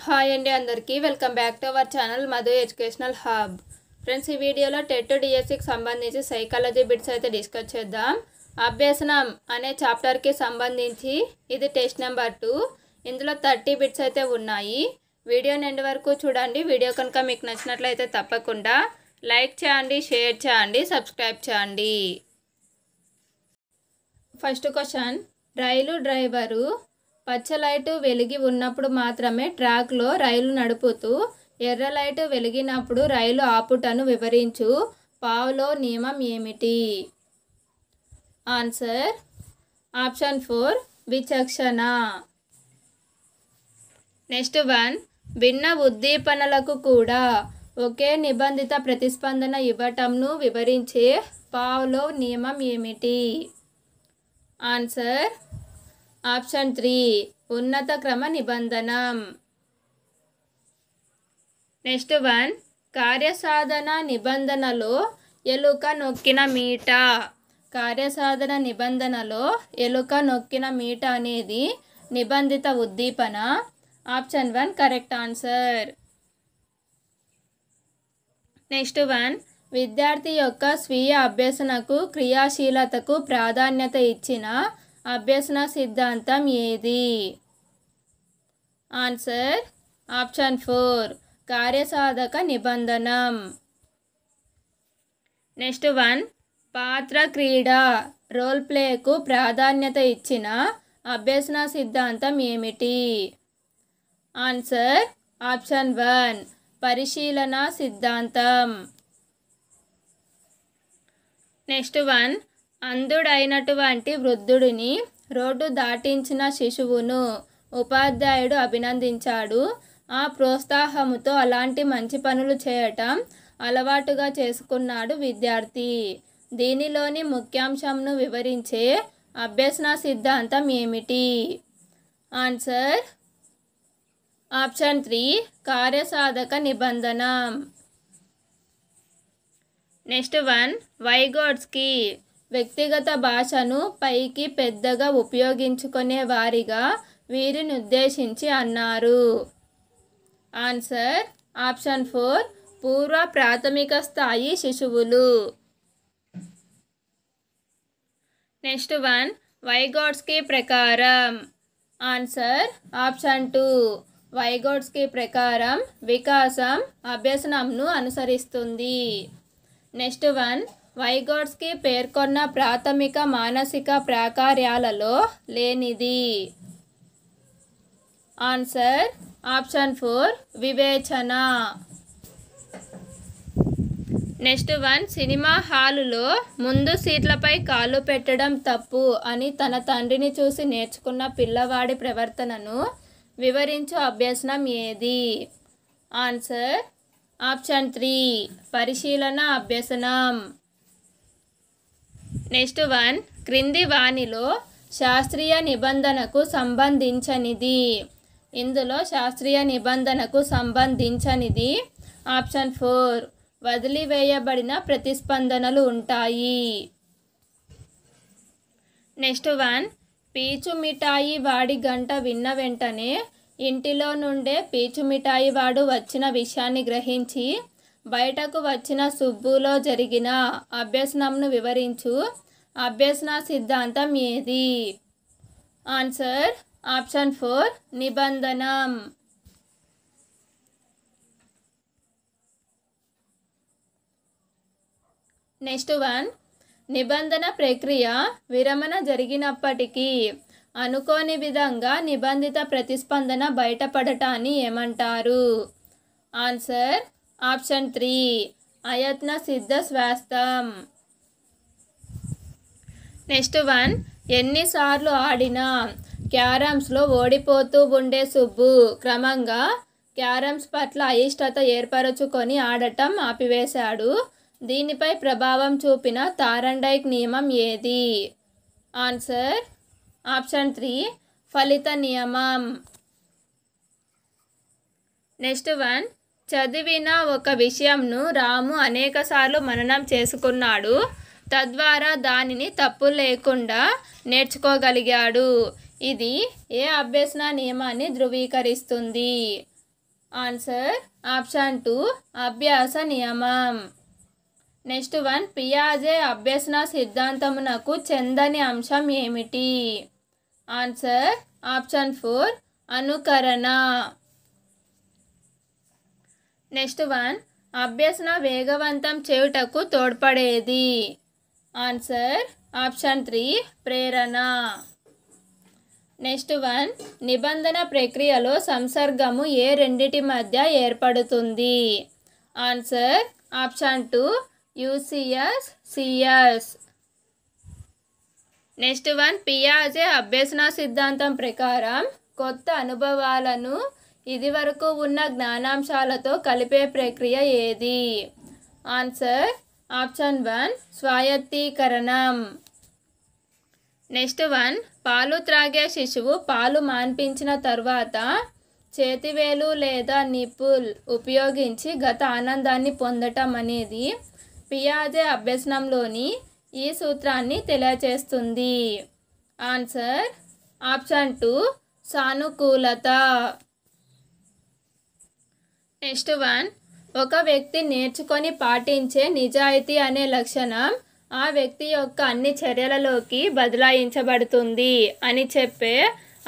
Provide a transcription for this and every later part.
Hi అండి అందరికీ welcome back to our channel Madhu educational hub. Friends, ఈ వీడియోలో టెట్ డిఎస్సికి సంబంధించి సైకాలజీ బిట్స్ అయితే డిస్కస్ చేద్దాం. అభ్యసనం అనే చాప్టర్కి సంబంధించి ఇది టెస్ట్ నెంబర్ 2. ఇందులో 30 బిట్స్ అయితే ఉన్నాయి. వీడియోని ఎండ్ వరకు చూడండి. వీడియో కనుక మీకు నచ్చినట్లయితే తప్పకుండా లైక్ చేయండి, షేర్ చేయండి, సబ్స్క్రైబ్ చేయండి. ఫస్ట్ క్వశ్చన్, రైలు డ్రైవరు పచ్చ లైటు వెలిగి ఉన్నప్పుడు మాత్రమే ట్రాక్లో రైలు నడుపుతూ ఎర్ర లైటు వెలిగినప్పుడు రైలు ఆపుటను వివరించు పావ్లోవ్ నియమం ఏమిటి? ఆన్సర్ ఆప్షన్ 4 విచక్షణ. నెక్స్ట్ 1, భిన్న ఉద్దీపనలకు కూడా ఒకే నిబంధిత ప్రతిస్పందన ఇవ్వటంను వివరించే పావ్లోవ్ నియమం ఏమిటి? ఆన్సర్ ఆప్షన్ 3 ఉన్నత క్రమ నిబంధనం. నెక్స్ట్ 1, కార్యసాధన నిబంధనలో ఎలుక నొక్కిన మీట. కార్యసాధన నిబంధనలో ఎలుక నొక్కిన మీట అనేది నిబంధిత ఉద్దీపన. Option 1 correct answer. నెక్స్ట్ 1, విద్యార్థి యొక్క స్వీయ అభ్యసనకు క్రియాశీలతకు ప్రాధాన్యత ఇచ్చిన అభ్యసన సిద్ధాంతం ఏది? Answer option 4 కార్యసాధక నిబంధనం. నెక్స్ట్ 1, పాత్ర క్రీడ రోల్ ప్లేకు ప్రాధాన్యత ఇచ్చిన అభ్యసన సిద్ధాంతం ఏమిటి? ఆన్సర్ ఆప్షన్ 1 పరిశీలన సిద్ధాంతం. నెక్స్ట్ 1, అంధుడైనటువంటి వృద్ధుడిని రోడ్డు దాటించిన శిశువును ఉపాధ్యాయుడు అభినందించాడు. ఆ ప్రోత్సాహముతో అలాంటి మంచి పనులు చేయటం అలవాటుగా చేసుకున్నాడు విద్యార్థి. దీనిలోని ముఖ్యాంశంను వివరించే అభ్యసన సిద్ధాంతం ఏమిటి? Answer option 3 కార్యసాధక నిబంధనం. నెక్స్ట్ 1, వైగోట్స్కీ వ్యక్తిగత భాషను పైకి పెద్దగా ఉపయోగించుకునే వారిగా వీరిని ఉద్దేశించి అన్నారు. ఆన్సర్ ఆప్షన్ 4 పూర్వ ప్రాథమిక స్థాయి శిశువులు. నెక్స్ట్ 1, వైగోట్స్కీ ప్రకారం. ఆన్సర్ ఆప్షన్ 2 వైగోట్స్కీ ప్రకారం వికాసం అభ్యసనంను అనుసరిస్తుంది. నెక్స్ట్ 1, వైగోట్స్కీ పేర్కొన్న ప్రాథమిక మానసిక ప్రాకార్యాలలో లేనిది? ఆన్సర్ ఆప్షన్ 4 వివేచన. నెక్స్ట్ 1, సినిమా హాలులో ముందు సీట్లపై కాళ్ళు పెట్టడం తప్పు అని తన తండ్రిని చూసి నేర్చుకున్న పిల్లవాడి ప్రవర్తనను వివరించు అభ్యసనం ఏది? ఆన్సర్ ఆప్షన్ 3 పరిశీలన అభ్యసనం. నెక్స్ట్ 1, క్రింది వానిలో శాస్త్రీయ నిబంధనకు సంబంధించనిది. ఇందులో శాస్త్రీయ నిబంధనకు సంబంధించనిది ఆప్షన్ 4 వదిలివేయబడిన ప్రతిస్పందనలు ఉంటాయి. నెక్స్ట్ 1, పీచు మిఠాయి వాడి గంట విన్న వెంటనే ఇంటిలో నుండే పీచు మిఠాయి వాడు వచ్చిన విషయాన్ని గ్రహించి బయటకు వచ్చిన సుబ్బులో జరిగిన అభ్యసనంను వివరించు అభ్యసన సిద్ధాంతం ఏది? Answer option 4 నిబంధనం. నెక్స్ట్ 1, నిబంధన ప్రక్రియ విరమణ జరిగినప్పటికీ అనుకోని విధంగా నిబంధిత ప్రతిస్పందన బయటపడటాన్ని ఏమంటారు? ఆన్సర్ ఆప్షన్ 3 అయత్న సిద్ధ స్వాస్థం. నెక్స్ట్ 1, ఎన్నిసార్లు ఆడినా క్యారమ్స్లో ఓడిపోతూ ఉండే సుబ్బు క్రమంగా క్యారమ్స్ పట్ల అయిష్టత ఏర్పరచుకొని ఆడటం ఆపివేశాడు. దీనిపై ప్రభావం చూపిన తారండైక్ నియమం ఏది? ఆన్సర్ ఆప్షన్ 3 ఫలిత నియమం. నెక్స్ట్ 1, చదివిన ఒక విషయంను రాము అనేకసార్లు మననం చేసుకున్నాడు. తద్వారా దానిని తప్పు లేకుండా నేర్చుకోగలిగాడు. ఇది ఏ అభ్యసన నియమాన్ని ధృవీకరిస్తుంది? ఆన్సర్ ఆప్షన్ 2 అభ్యాస నియమం. నెక్స్ట్ వన్, పియాజే అభ్యసన సిద్ధాంతమునకు చెందని అంశం ఏమిటి? ఆన్సర్ ఆప్షన్ 4 అనుకరణ. నెక్స్ట్ వన్, అభ్యసన వేగవంతం చేయుటకు తోడ్పడేది? ఆన్సర్ ఆప్షన్ 3 ప్రేరణ. నెక్స్ట్ వన్, నిబంధన ప్రక్రియలో సంసర్గము ఏ రెండిటి మధ్య ఏర్పడుతుంది? Answer option 2 UCS CS. Next one, పియాజే అభ్యసన సిద్ధాంతం ప్రకారం కొత్త అనుభవాలను ఇదివరకు ఉన్న జ్ఞానాంశాలతో కలిపే ప్రక్రియ ఏది? Answer option 1 స్వాయత్తీకరణం. నెక్స్ట్ వన్, పాలు త్రాగే శిశువు పాలు మాన్పించిన తర్వాత చేతివేలు లేదా నిప్పుల్ ఉపయోగించి గత ఆనందాన్ని పొందటం అనేది పియాజే అభ్యసనంలోని ఈ సూత్రాన్ని తెలియచేస్తుంది. ఆన్సర్ ఆప్షన్ 2 సానుకూలత. నెక్స్ట్ వన్, ఒక వ్యక్తి నేర్చుకొని పాటించే నిజాయితీ అనే లక్షణం ఆ వ్యక్తి యొక్క అన్ని చర్యలలోకి బదలాయించబడుతుంది అని చెప్పే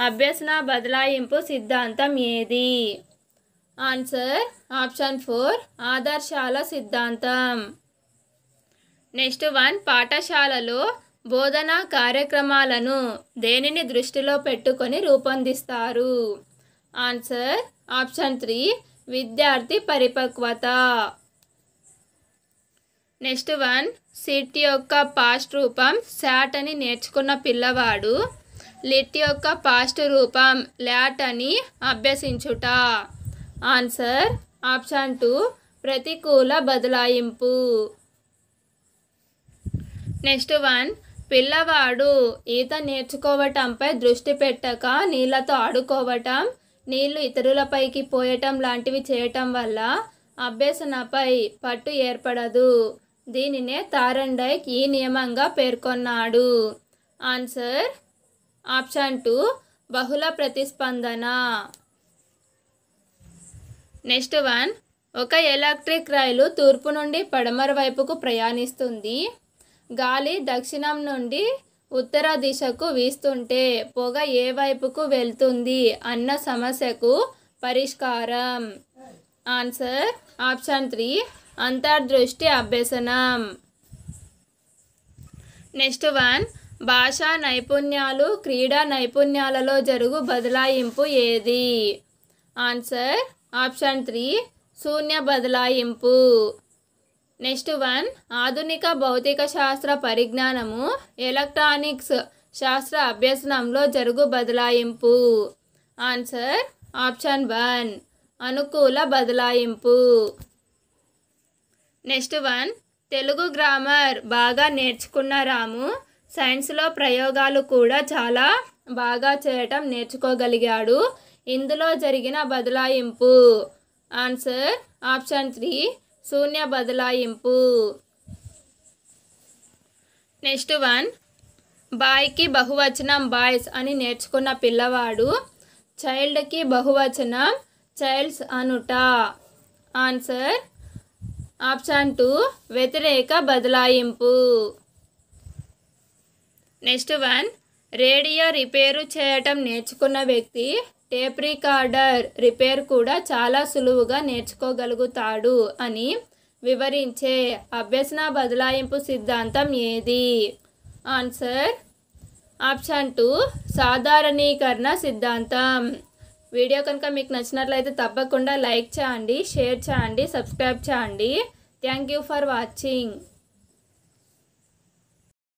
అభ్యసన బదలాయింపు సిద్ధాంతం ఏది? ఆన్సర్ ఆప్షన్ 4 ఆదర్శాల సిద్ధాంతం. నెక్స్ట్ వన్, పాఠశాలలో బోధనా కార్యక్రమాలను దేనిని దృష్టిలో పెట్టుకొని రూపొందిస్తారు? ఆన్సర్ ఆప్షన్ 3 విద్యార్థి పరిపక్వత. నెక్స్ట్ వన్, సిట్ యొక్క పాస్ట్ రూపం శాట్ అని నేర్చుకున్న పిల్లవాడు లిట్ యొక్క పాస్ట్ రూపం లాట్ అని అభ్యసించుట. ఆన్సర్ ఆప్షన్ 2 ప్రతికూల బదలాయింపు. నెక్స్ట్ వన్, పిల్లవాడు ఈత నేర్చుకోవటంపై దృష్టి పెట్టక నీళ్ళతో ఆడుకోవటం, నీళ్లు ఇతరులపైకి పోయటం లాంటివి చేయటం వల్ల అభ్యసనపై పట్టు ఏర్పడదు. దీనినే థారండైక్ ఈ నియమంగా పేర్కొన్నాడు. ఆన్సర్ ఆప్షన్ 2 బహుళ ప్రతిస్పందన. నెక్స్ట్ వన్, ఒక ఎలక్ట్రిక్ రైలు తూర్పు నుండి పడమర వైపుకు ప్రయాణిస్తుంది. గాలి దక్షిణం నుండి ఉత్తర దిశకు వీస్తుంటే పొగ ఏ వైపుకు వెళ్తుంది అన్న సమస్యకు పరిష్కారం? ఆన్సర్ ఆప్షన్ 3 అంతర్దృష్టి అభ్యసనం. నెక్స్ట్ వన్, భాషా నైపుణ్యాలు క్రీడా నైపుణ్యాలలో జరుగు బదలాయింపు ఏది? ఆన్సర్ ఆప్షన్ 3 శూన్య బదలాయింపు. నెక్స్ట్ వన్, ఆధునిక భౌతిక శాస్త్ర పరిజ్ఞానము ఎలక్ట్రానిక్స్ శాస్త్ర అభ్యసనంలో జరుగు బదలాయింపు. ఆన్సర్ ఆప్షన్ 1 అనుకూల బదలాయింపు. నెక్స్ట్ వన్, తెలుగు గ్రామర్ బాగా నేర్చుకున్న రాము సైన్స్లో ప్రయోగాలు కూడా చాలా బాగా చేయటం నేర్చుకోగలిగాడు. ఇందులో జరిగిన బదలాయింపు? ఆన్సర్ ఆప్షన్ 3 శూన్య బదలాయింపు. నెక్స్ట్ వన్, బాయ్కి బహువచనం బాయ్స్ అని నేర్చుకున్న పిల్లవాడు చైల్డ్కి బహువచనం చైల్డ్స్ అనుట. ఆన్సర్ ఆప్షన్ 2 వ్యతిరేక బదలాయింపు. నెక్స్ట్ వన్, రేడియో రిపేరు చేయటం నేర్చుకున్న వ్యక్తి టేప్ రికార్డర్ రిపేర్ కూడా చాలా సులువుగా నేర్చుకోగలుగుతాడు అని వివరించే అభ్యసన బదలాయింపు సిద్ధాంతం ఏది? ఆన్సర్ ఆప్షన్ 2 సాధారణీకరణ సిద్ధాంతం. వీడియో కనుక మీకు నచ్చినట్లయితే తప్పకుండా లైక్ చేయండి, షేర్ చేయండి, సబ్స్క్రైబ్ చేయండి. Thank you for watching.